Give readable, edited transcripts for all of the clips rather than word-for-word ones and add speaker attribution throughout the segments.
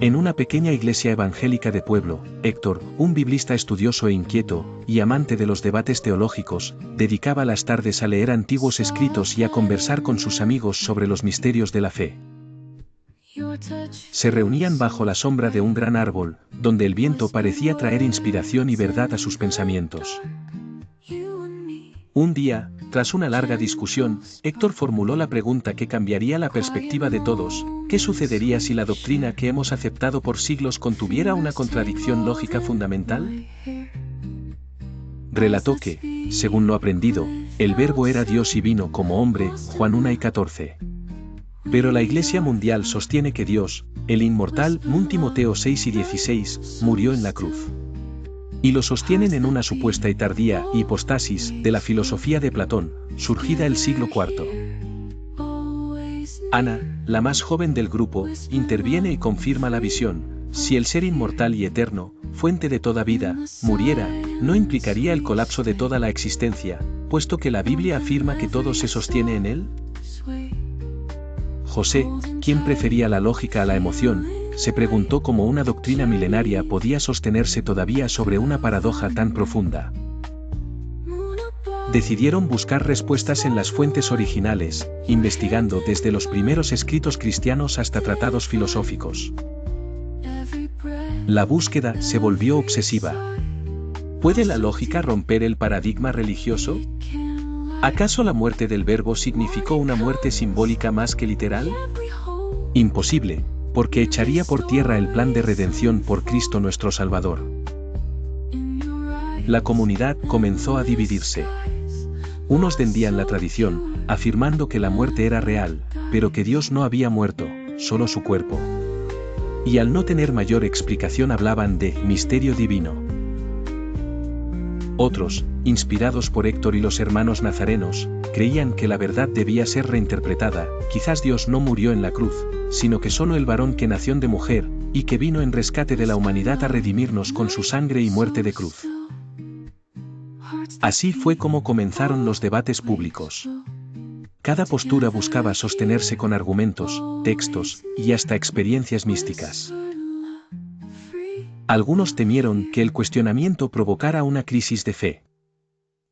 Speaker 1: En una pequeña iglesia evangélica de pueblo, Héctor, un biblista estudioso e inquieto, y amante de los debates teológicos, dedicaba las tardes a leer antiguos escritos y a conversar con sus amigos sobre los misterios de la fe. Se reunían bajo la sombra de un gran árbol, donde el viento parecía traer inspiración y verdad a sus pensamientos. Un día, tras una larga discusión, Héctor formuló la pregunta que cambiaría la perspectiva de todos: ¿qué sucedería si la doctrina que hemos aceptado por siglos contuviera una contradicción lógica fundamental? Relató que, según lo aprendido, el Verbo era Dios y vino como hombre, Juan 1:14. Pero la Iglesia Mundial sostiene que Dios, el inmortal, 1 Timoteo 6:16, murió en la cruz. Y lo sostienen en una supuesta y tardía hipostasis de la filosofía de Platón, surgida el siglo IV. Ana, la más joven del grupo, interviene y confirma la visión: si el ser inmortal y eterno, fuente de toda vida, muriera, no implicaría el colapso de toda la existencia, puesto que la Biblia afirma que todo se sostiene en él. José, quien prefería la lógica a la emoción, se preguntó cómo una doctrina milenaria podía sostenerse todavía sobre una paradoja tan profunda. Decidieron buscar respuestas en las fuentes originales, investigando desde los primeros escritos cristianos hasta tratados filosóficos. La búsqueda se volvió obsesiva. ¿Puede la lógica romper el paradigma religioso? ¿Acaso la muerte del Verbo significó una muerte simbólica más que literal? Imposible, porque echaría por tierra el plan de redención por Cristo nuestro Salvador. La comunidad comenzó a dividirse. Unos defendían la tradición, afirmando que la muerte era real, pero que Dios no había muerto, solo su cuerpo. Y al no tener mayor explicación hablaban de misterio divino. Otros, inspirados por Héctor y los hermanos nazarenos, creían que la verdad debía ser reinterpretada: quizás Dios no murió en la cruz, sino que solo el varón que nació de mujer, y que vino en rescate de la humanidad a redimirnos con su sangre y muerte de cruz. Así fue como comenzaron los debates públicos. Cada postura buscaba sostenerse con argumentos, textos, y hasta experiencias místicas. Algunos temieron que el cuestionamiento provocara una crisis de fe.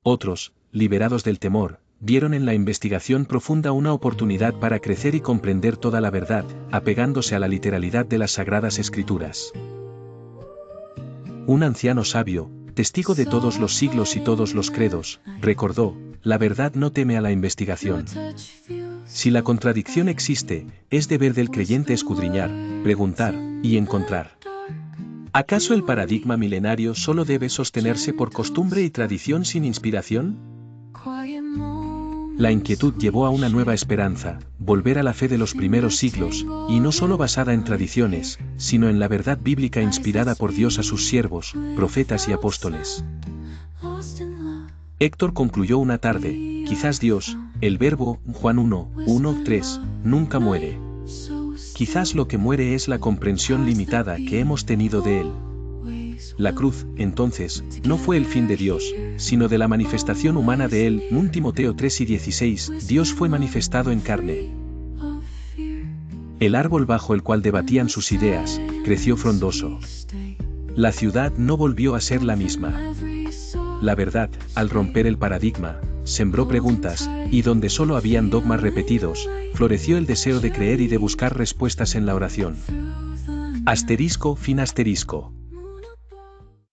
Speaker 1: Otros, liberados del temor, vieron en la investigación profunda una oportunidad para crecer y comprender toda la verdad, apegándose a la literalidad de las Sagradas Escrituras. Un anciano sabio, testigo de todos los siglos y todos los credos, recordó: la verdad no teme a la investigación. Si la contradicción existe, es deber del creyente escudriñar, preguntar y encontrar. ¿Acaso el paradigma milenario solo debe sostenerse por costumbre y tradición sin inspiración? La inquietud llevó a una nueva esperanza: volver a la fe de los primeros siglos, y no solo basada en tradiciones, sino en la verdad bíblica inspirada por Dios a sus siervos, profetas y apóstoles. Héctor concluyó una tarde: quizás Dios, el Verbo, Juan 1:1-3, nunca muere. Quizás lo que muere es la comprensión limitada que hemos tenido de él. La cruz, entonces, no fue el fin de Dios, sino de la manifestación humana de él. 1 Timoteo 3:16, Dios fue manifestado en carne. El árbol bajo el cual debatían sus ideas, creció frondoso. La ciudad no volvió a ser la misma. La verdad, al romper el paradigma, sembró preguntas, y donde solo habían dogmas repetidos, floreció el deseo de creer y de buscar respuestas en la oración. ***.